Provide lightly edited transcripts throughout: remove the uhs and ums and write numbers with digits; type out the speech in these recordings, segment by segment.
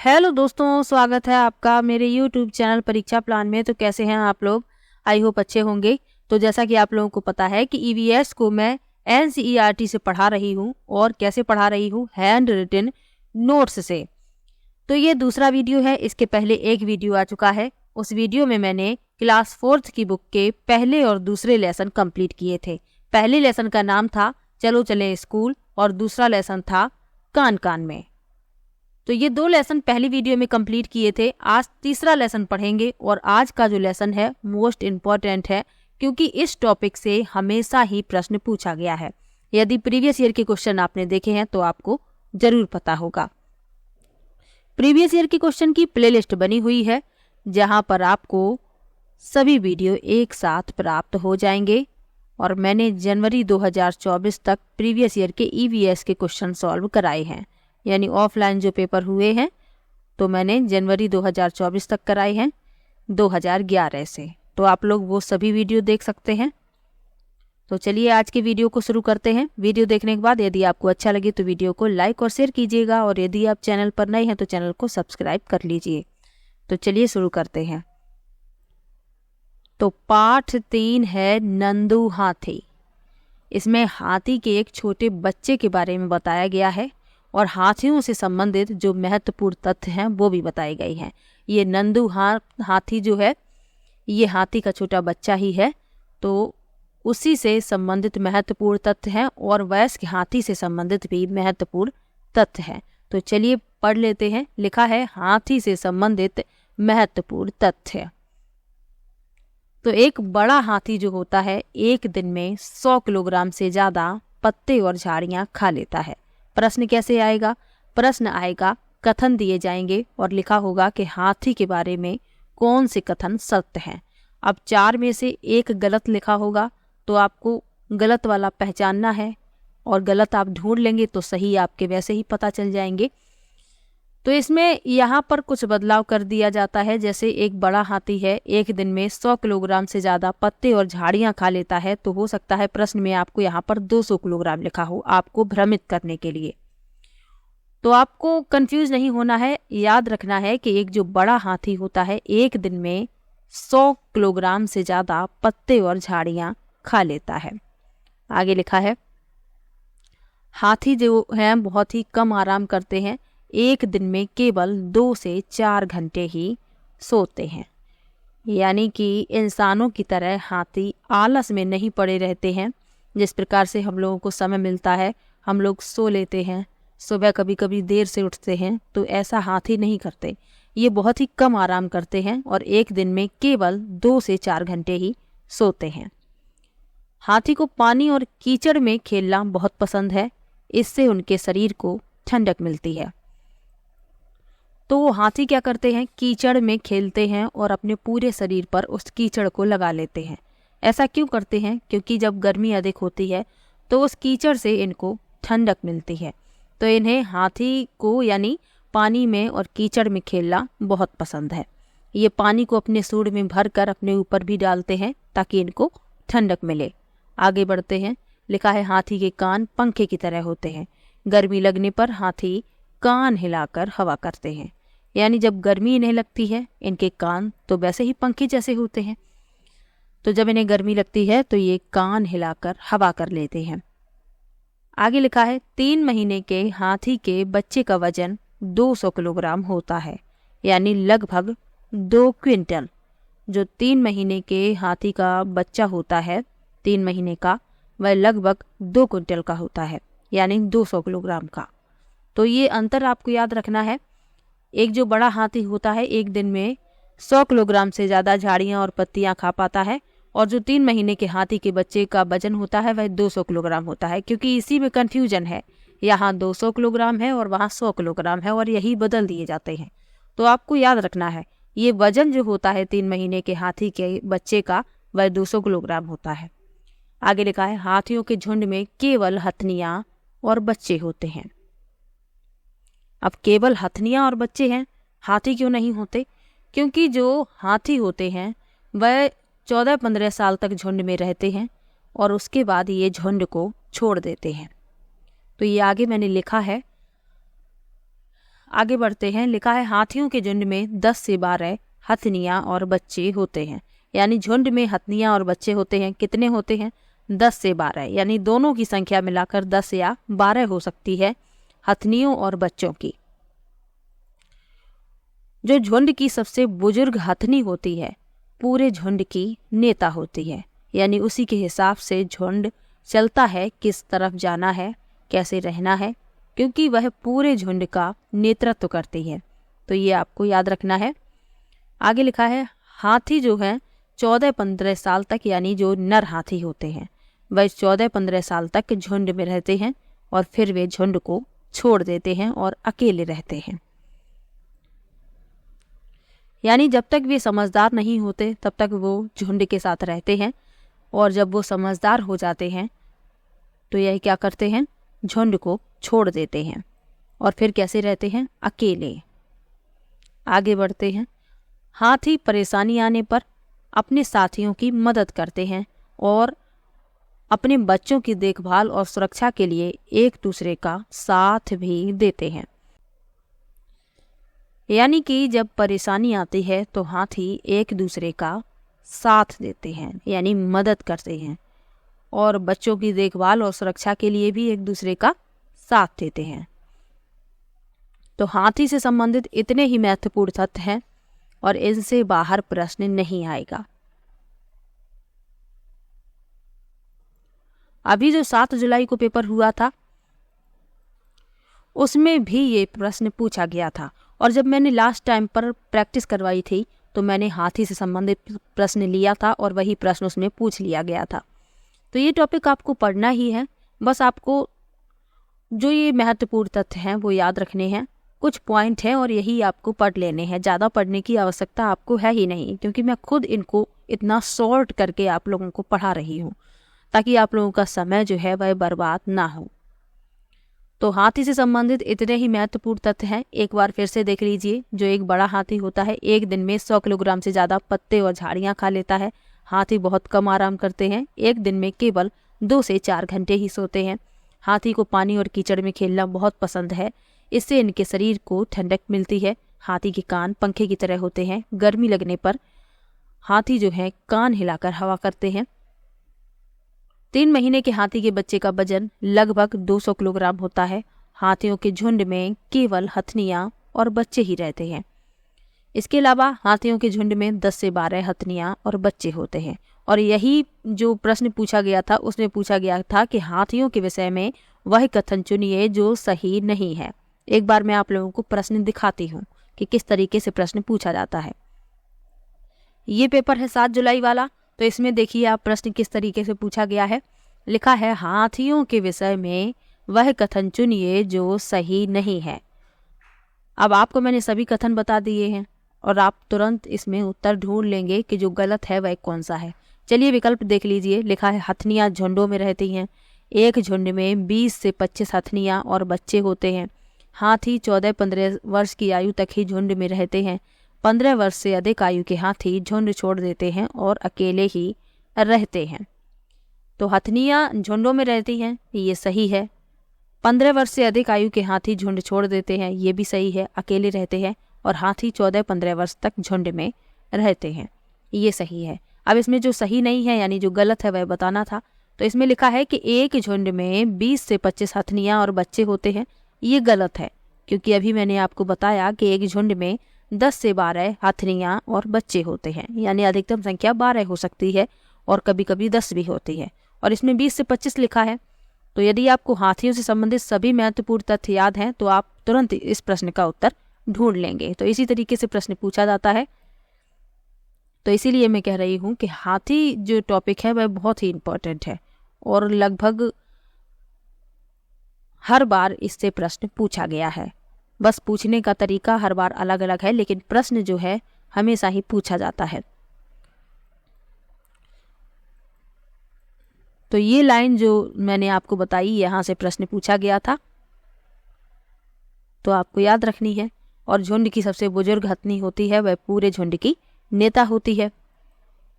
Hello दोस्तों, स्वागत है आपका मेरे यूट्यूब चैनल परीक्षा प्लान में। तो कैसे हैं आप लोग? आई होप अच्छे होंगे। तो जैसा कि आप लोगों को पता है कि ईवीएस को मैं एनसीईआरटी से पढ़ा रही हूं। और कैसे पढ़ा रही हूं? हैंड रिटन नोट्स से। तो ये दूसरा वीडियो है। इसके पहले एक वीडियो आ चुका है। उस वीडियो में मैंने क्लास 4th की बुक के पहले और दूसरे लेसन कंप्लीट किए थे। पहले लेसन का नाम था चलो चलें स्कूल और दूसरा लेसन था कान कान में। तो ये दो लेसन पहली वीडियो में कंप्लीट किए थे। आज तीसरा लेसन पढ़ेंगे और आज का जो लेसन है मोस्ट इम्पॉर्टेंट है, क्योंकि इस टॉपिक से हमेशा ही प्रश्न पूछा गया है। यदि प्रीवियस ईयर के क्वेश्चन आपने देखे हैं तो आपको जरूर पता होगा। प्रीवियस ईयर के क्वेश्चन की प्लेलिस्ट बनी हुई है, जहां पर आपको सभी वीडियो एक साथ प्राप्त हो जाएंगे। और मैंने जनवरी 2024 तक प्रीवियस ईयर के ईवीएस के क्वेश्चन सॉल्व कराए हैं, यानी ऑफलाइन जो पेपर हुए हैं तो मैंने जनवरी 2024 तक कराए हैं 2011 से। तो आप लोग वो सभी वीडियो देख सकते हैं। तो चलिए आज के वीडियो को शुरू करते हैं। वीडियो देखने के बाद यदि आपको अच्छा लगे तो वीडियो को लाइक और शेयर कीजिएगा, और यदि आप चैनल पर नए हैं तो चैनल को सब्सक्राइब कर लीजिए। तो चलिए शुरू करते हैं। तो पाठ 3 है नंदू हाथी। इसमें हाथी के एक छोटे बच्चे के बारे में बताया गया है और हाथियों से संबंधित जो महत्वपूर्ण तथ्य हैं वो भी बताए गए हैं। ये नंदू हाथी जो है ये हाथी का छोटा बच्चा ही है, तो उसी से संबंधित महत्वपूर्ण तथ्य हैं और वयस्क हाथी से संबंधित भी महत्वपूर्ण तथ्य हैं। तो चलिए पढ़ लेते हैं। लिखा है हाथी से संबंधित महत्वपूर्ण तथ्य। तो एक बड़ा हाथी जो होता है एक दिन में 100 किलोग्राम से ज्यादा पत्ते और झाड़ियां खा लेता है। प्रश्न कैसे आएगा? प्रश्न आएगा, कथन दिए जाएंगे और लिखा होगा कि हाथी के बारे में कौन से कथन सत्य हैं। अब 4 में से एक गलत लिखा होगा, तो आपको गलत वाला पहचानना है और गलत आप ढूंढ लेंगे तो सही आपके वैसे ही पता चल जाएंगे। तो इसमें यहाँ पर कुछ बदलाव कर दिया जाता है। जैसे एक बड़ा हाथी है, एक दिन में 100 किलोग्राम से ज़्यादा पत्ते और झाड़ियाँ खा लेता है, तो हो सकता है प्रश्न में आपको यहाँ पर 200 किलोग्राम लिखा हो, आपको भ्रमित करने के लिए। तो आपको कंफ्यूज नहीं होना है, याद रखना है कि एक जो बड़ा हाथी होता है एक दिन में 100 किलोग्राम से ज़्यादा पत्ते और झाड़ियाँ खा लेता है। आगे लिखा है हाथी जो है बहुत ही कम आराम करते हैं, एक दिन में केवल 2 से 4 घंटे ही सोते हैं। यानी कि इंसानों की तरह हाथी आलस में नहीं पड़े रहते हैं। जिस प्रकार से हम लोगों को समय मिलता है हम लोग सो लेते हैं, सुबह कभी कभी देर से उठते हैं, तो ऐसा हाथी नहीं करते। ये बहुत ही कम आराम करते हैं और एक दिन में केवल 2 से 4 घंटे ही सोते हैं। हाथी को पानी और कीचड़ में खेलना बहुत पसंद है, इससे उनके शरीर को ठंडक मिलती है। तो वो हाथी क्या करते हैं? कीचड़ में खेलते हैं और अपने पूरे शरीर पर उस कीचड़ को लगा लेते हैं। ऐसा क्यों करते हैं? क्योंकि जब गर्मी अधिक होती है तो उस कीचड़ से इनको ठंडक मिलती है। तो इन्हें हाथी को यानी पानी में और कीचड़ में खेलना बहुत पसंद है। ये पानी को अपने सूंड में भर कर अपने ऊपर भी डालते हैं ताकि इनको ठंडक मिले। आगे बढ़ते हैं। लिखा है हाथी के कान पंखे की तरह होते हैं। गर्मी लगने पर हाथी कान हिलाकर हवा करते हैं। यानी जब गर्मी इन्हें लगती है इनके कान तो वैसे ही पंखे जैसे होते हैं, तो जब इन्हें गर्मी लगती है तो ये कान हिलाकर हवा कर लेते हैं। आगे लिखा है 3 महीने के हाथी के बच्चे का वजन 200 किलोग्राम होता है, यानी लगभग 2 क्विंटल। जो 3 महीने के हाथी का बच्चा होता है 3 महीने का, वह लगभग 2 क्विंटल का होता है, यानी 200 किलोग्राम का। तो ये अंतर आपको याद रखना है। एक जो बड़ा हाथी होता है एक दिन में 100 किलोग्राम से ज़्यादा झाड़ियाँ और पत्तियाँ खा पाता है, और जो 3 महीने के हाथी के बच्चे का वजन होता है वह 200 किलोग्राम होता है। क्योंकि इसी में कन्फ्यूजन है, यहाँ 200 किलोग्राम है और वहाँ 100 किलोग्राम है और यही बदल दिए जाते हैं। तो आपको याद रखना है ये वजन जो होता है 3 महीने के हाथी के बच्चे का वह 200 किलोग्राम होता है। आगे लिखा है हाथियों के झुंड में केवल हथनियाँ और बच्चे होते हैं। अब केवल हथनियाँ और बच्चे हैं, हाथी क्यों नहीं होते? क्योंकि जो हाथी होते हैं वह 14-15 साल तक झुंड में रहते हैं और उसके बाद ये झुंड को छोड़ देते हैं। तो ये आगे मैंने लिखा है आगे बढ़ते हैं। लिखा है हाथियों के झुंड में 10 से 12 हथनियाँ और बच्चे होते हैं। यानी झुंड में हथनियाँ और बच्चे होते हैं। कितने होते हैं? 10 से 12, यानी दोनों की संख्या मिलाकर 10 या 12 हो सकती है हथनियों और बच्चों की। जो झुंड की सबसे बुजुर्ग हथनी होती है पूरे झुंड की नेता होती है। यानी उसी के हिसाब से झुंड चलता है, किस तरफ जाना है, कैसे रहना है, क्योंकि वह पूरे झुंड का नेतृत्व करती है। तो ये आपको याद रखना है। आगे लिखा है हाथी जो है 14-15 साल तक, यानी जो नर हाथी होते हैं वह 14-15 साल तक झुंड में रहते हैं और फिर वे झुंड को छोड़ देते हैं और अकेले रहते हैं। यानी जब तक वे समझदार नहीं होते तब तक वो झुंड के साथ रहते हैं, और जब वो समझदार हो जाते हैं तो यह क्या करते हैं? झुंड को छोड़ देते हैं और फिर कैसे रहते हैं? अकेले। आगे बढ़ते हैं। हाथी परेशानी आने पर अपने साथियों की मदद करते हैं और अपने बच्चों की देखभाल और सुरक्षा के लिए एक दूसरे का साथ भी देते हैं। यानी कि जब परेशानी आती है तो हाथी एक दूसरे का साथ देते हैं, यानी मदद करते हैं, और बच्चों की देखभाल और सुरक्षा के लिए भी एक दूसरे का साथ देते हैं। तो हाथी से संबंधित इतने ही महत्वपूर्ण तथ्य हैं और इनसे बाहर प्रश्न नहीं आएगा। अभी जो 7 जुलाई को पेपर हुआ था उसमें भी ये प्रश्न पूछा गया था, और जब मैंने लास्ट टाइम पर प्रैक्टिस करवाई थी तो मैंने हाथी से संबंधित प्रश्न लिया था और वही प्रश्न उसमें पूछ लिया गया था। तो ये टॉपिक आपको पढ़ना ही है। बस आपको जो ये महत्वपूर्ण तथ्य हैं वो याद रखने हैं। कुछ पॉइंट हैं और यही आपको पढ़ लेने हैं। ज़्यादा पढ़ने की आवश्यकता आपको है ही नहीं, क्योंकि मैं खुद इनको इतना शॉर्ट करके आप लोगों को पढ़ा रही हूँ ताकि आप लोगों का समय जो है वह बर्बाद ना हो। तो हाथी से संबंधित इतने ही महत्वपूर्ण तथ्य हैं। एक बार फिर से देख लीजिए। जो एक बड़ा हाथी होता है एक दिन में 100 किलोग्राम से ज़्यादा पत्ते और झाड़ियाँ खा लेता है। हाथी बहुत कम आराम करते हैं, एक दिन में केवल 2 से 4 घंटे ही सोते हैं। हाथी को पानी और कीचड़ में खेलना बहुत पसंद है, इससे इनके शरीर को ठंडक मिलती है। हाथी के कान पंखे की तरह होते हैं। गर्मी लगने पर हाथी जो है कान हिलाकर हवा करते हैं। 3 महीने के हाथी के बच्चे का वजन लगभग 200 किलोग्राम होता है। हाथियों के झुंड में केवल हथनियाँ और बच्चे ही रहते हैं। इसके अलावा हाथियों के झुंड में 10 से 12 हथनियाँ और बच्चे होते हैं। और यही जो प्रश्न पूछा गया था उसमें पूछा गया था कि हाथियों के विषय में वह कथन चुनिए जो सही नहीं है। एक बार मैं आप लोगों को प्रश्न दिखाती हूँ कि किस तरीके से प्रश्न पूछा जाता है। ये पेपर है 7 जुलाई वाला, तो इसमें देखिए आप प्रश्न किस तरीके से पूछा गया है। लिखा है हाथियों के विषय में वह कथन चुनिए जो सही नहीं है। अब आपको मैंने सभी कथन बता दिए हैं और आप तुरंत इसमें उत्तर ढूंढ लेंगे कि जो गलत है वह कौन सा है। चलिए विकल्प देख लीजिए। लिखा है हथनियाँ झुंडों में रहती हैं। एक झुंड में 20 से 25 हथनियाँ और बच्चे होते हैं। हाथी 14-15 वर्ष की आयु तक ही झुंड में रहते हैं। 15 वर्ष से अधिक आयु के हाथी झुंड छोड़ देते हैं और अकेले ही रहते हैं। तो हथनियाँ झुंडों में रहती हैं, ये सही है। 15 वर्ष से अधिक आयु के हाथी झुंड छोड़ देते हैं, ये भी सही है, अकेले रहते हैं। और हाथी 14-15 वर्ष तक झुंड में रहते हैं, ये सही है। अब इसमें जो सही नहीं है यानी जो गलत है वह बताना था। तो इसमें लिखा है कि एक झुंड में 20 से 25 हथनियाँ और बच्चे होते हैं, ये गलत है, क्योंकि अभी मैंने आपको बताया कि एक झुंड में 10 से 12 हथनियाँ और बच्चे होते हैं, यानी अधिकतम संख्या 12 हो सकती है और कभी कभी 10 भी होती है। और इसमें 20 से 25 लिखा है। तो यदि आपको हाथियों से संबंधित सभी महत्वपूर्ण तथ्य याद हैं तो आप तुरंत इस प्रश्न का उत्तर ढूंढ लेंगे। तो इसी तरीके से प्रश्न पूछा जाता है। तो इसीलिए मैं कह रही हूँ कि हाथी जो टॉपिक है वह बहुत ही इम्पोर्टेंट है और लगभग हर बार इससे प्रश्न पूछा गया है। बस पूछने का तरीका हर बार अलग अलग है, लेकिन प्रश्न जो है हमेशा ही पूछा जाता है। तो ये लाइन जो मैंने आपको बताई यहाँ से प्रश्न पूछा गया था, तो आपको याद रखनी है। और झुंड की सबसे बुजुर्ग हथनी होती है, वह पूरे झुंड की नेता होती है।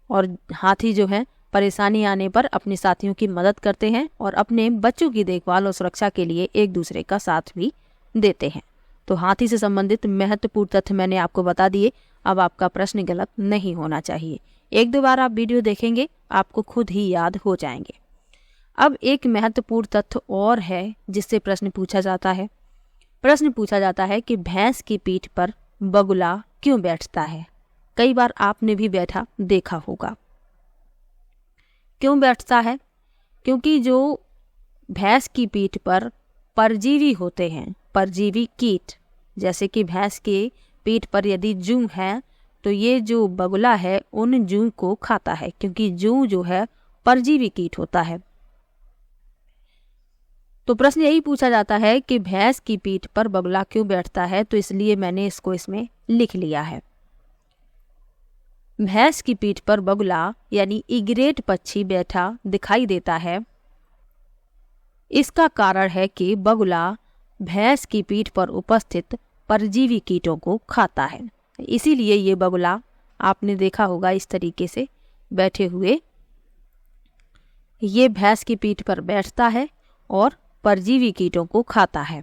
और हाथी जो है परेशानी आने पर अपने साथियों की मदद करते हैं और अपने बच्चों की देखभाल और सुरक्षा के लिए एक दूसरे का साथ भी देते हैं। तो हाथी से संबंधित महत्वपूर्ण तथ्य मैंने आपको बता दिए। अब आपका प्रश्न गलत नहीं होना चाहिए। एक दो बार आप वीडियो देखेंगे, आपको खुद ही याद हो जाएंगे। अब एक महत्वपूर्ण तथ्य और है जिससे प्रश्न पूछा जाता है। प्रश्न पूछा जाता है कि भैंस की पीठ पर बगुला क्यों बैठता है। कई बार आपने भी बैठा देखा होगा। क्यों बैठता है? क्योंकि जो भैंस की पीठ पर परजीवी होते हैं, परजीवी कीट, जैसे कि भैंस के पीठ पर यदि जूं है तो ये जो बगुला है उन जूं को खाता है, क्योंकि जूं जो है परजीवी कीट होता है। तो प्रश्न यही पूछा जाता है कि भैंस की पीठ पर बगुला क्यों बैठता है, तो इसलिए मैंने इसको इसमें लिख लिया है। भैंस की पीठ पर बगुला यानी इग्रेट पक्षी बैठा दिखाई देता है। इसका कारण है कि बगुला भैंस की पीठ पर उपस्थित परजीवी कीटों को खाता है। इसीलिए ये बगुला आपने देखा होगा इस तरीके से बैठे हुए, ये भैंस की पीठ पर बैठता है और परजीवी कीटों को खाता है।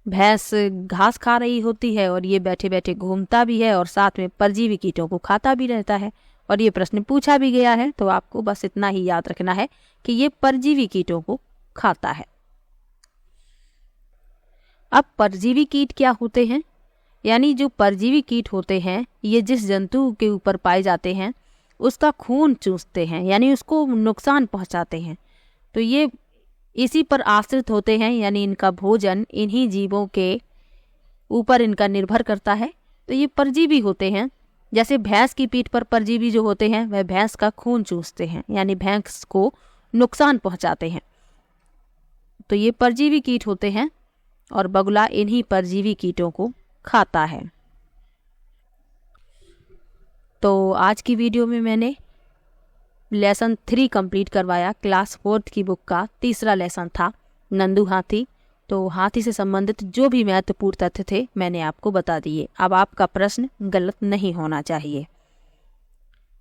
भैंस घास खा रही होती है और ये बैठे बैठे घूमता भी है और साथ में परजीवी कीटों को खाता भी रहता है। और ये प्रश्न पूछा भी गया है, तो आपको बस इतना ही याद रखना है कि ये परजीवी कीटों को खाता है। अब परजीवी कीट क्या होते हैं? यानी जो परजीवी कीट होते हैं ये जिस जंतु के ऊपर पाए जाते हैं उसका खून चूसते हैं, यानी उसको नुकसान पहुंचाते हैं। तो ये इसी पर आश्रित होते हैं, यानी इनका भोजन इन्हीं जीवों के ऊपर इनका निर्भर करता है। तो ये परजीवी होते हैं। जैसे भैंस की पीठ पर परजीवी जो होते हैं वह भैंस का खून चूसते हैं, यानी भैंस को नुकसान पहुंचाते हैं। तो ये परजीवी कीट होते हैं और बगुला इन्हीं परजीवी कीटों को खाता है। तो आज की वीडियो में मैंने लेसन 3 कंप्लीट करवाया। क्लास 4 की बुक का तीसरा लेसन था नंदू हाथी। तो हाथी से संबंधित जो भी महत्वपूर्ण तथ्य थे मैंने आपको बता दिए। अब आपका प्रश्न गलत नहीं होना चाहिए।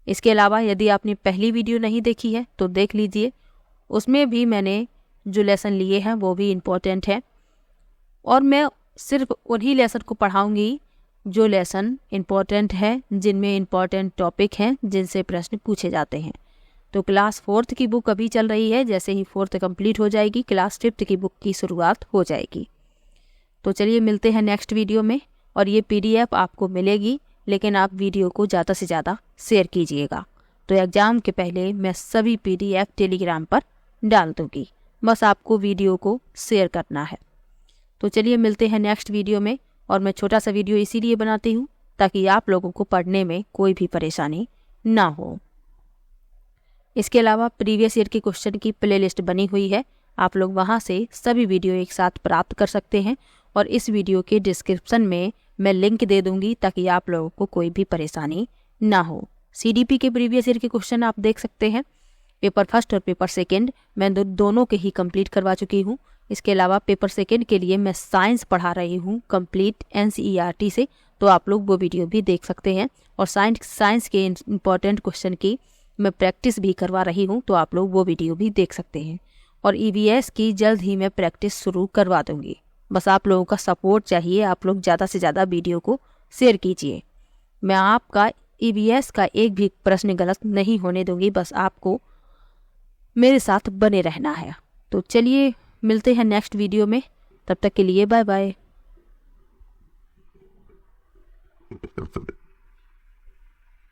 इसके अलावा यदि आपने पहली वीडियो नहीं देखी है तो देख लीजिए, उसमें भी मैंने जो लेसन लिए हैं वो भी इम्पोर्टेंट है। और मैं सिर्फ उन्हीं लेसन को पढ़ाऊंगी जो लेसन इम्पोर्टेंट है, जिनमें इम्पोर्टेंट टॉपिक हैं, जिनसे प्रश्न पूछे जाते हैं। तो क्लास 4 की बुक अभी चल रही है, जैसे ही 4 कंप्लीट हो जाएगी क्लास 5 की बुक की शुरुआत हो जाएगी। तो चलिए मिलते हैं नेक्स्ट वीडियो में। और ये PDF आपको मिलेगी, लेकिन आप वीडियो को ज़्यादा से ज़्यादा शेयर कीजिएगा। तो एग्ज़ाम के पहले मैं सभी PDF टेलीग्राम पर डाल दूँगी, बस आपको वीडियो को शेयर करना है। तो चलिए मिलते हैं नेक्स्ट वीडियो में। और मैं छोटा सा वीडियो इसीलिए बनाती हूँ ताकि आप लोगों को पढ़ने में कोई भी परेशानी ना हो। इसके अलावा प्रीवियस ईयर के क्वेश्चन की प्लेलिस्ट बनी हुई है, आप लोग वहां से सभी वीडियो एक साथ प्राप्त कर सकते हैं। और इस वीडियो के डिस्क्रिप्शन में मैं लिंक दे दूंगी ताकि आप लोगों को कोई भी परेशानी ना हो। CDP के प्रीवियस ईयर के क्वेश्चन आप देख सकते हैं। पेपर फर्स्ट और पेपर सेकेंड मैं दोनों के ही कंप्लीट करवा चुकी हूँ। इसके अलावा पेपर सेकेंड के लिए मैं साइंस पढ़ा रही हूँ कंप्लीट NCERT से, तो आप लोग वो वीडियो भी देख सकते हैं। और साइंस के इम्पॉर्टेंट क्वेश्चन की मैं प्रैक्टिस भी करवा रही हूँ, तो आप लोग वो वीडियो भी देख सकते हैं। और EVS की जल्द ही मैं प्रैक्टिस शुरू करवा दूँगी। बस आप लोगों का सपोर्ट चाहिए, आप लोग ज़्यादा से ज़्यादा वीडियो को शेयर कीजिए। मैं आपका EVS का एक भी प्रश्न गलत नहीं होने दूँगी, बस आपको मेरे साथ बने रहना है। तो चलिए मिलते हैं नेक्स्ट वीडियो में, तब तक के लिए बाय बाय।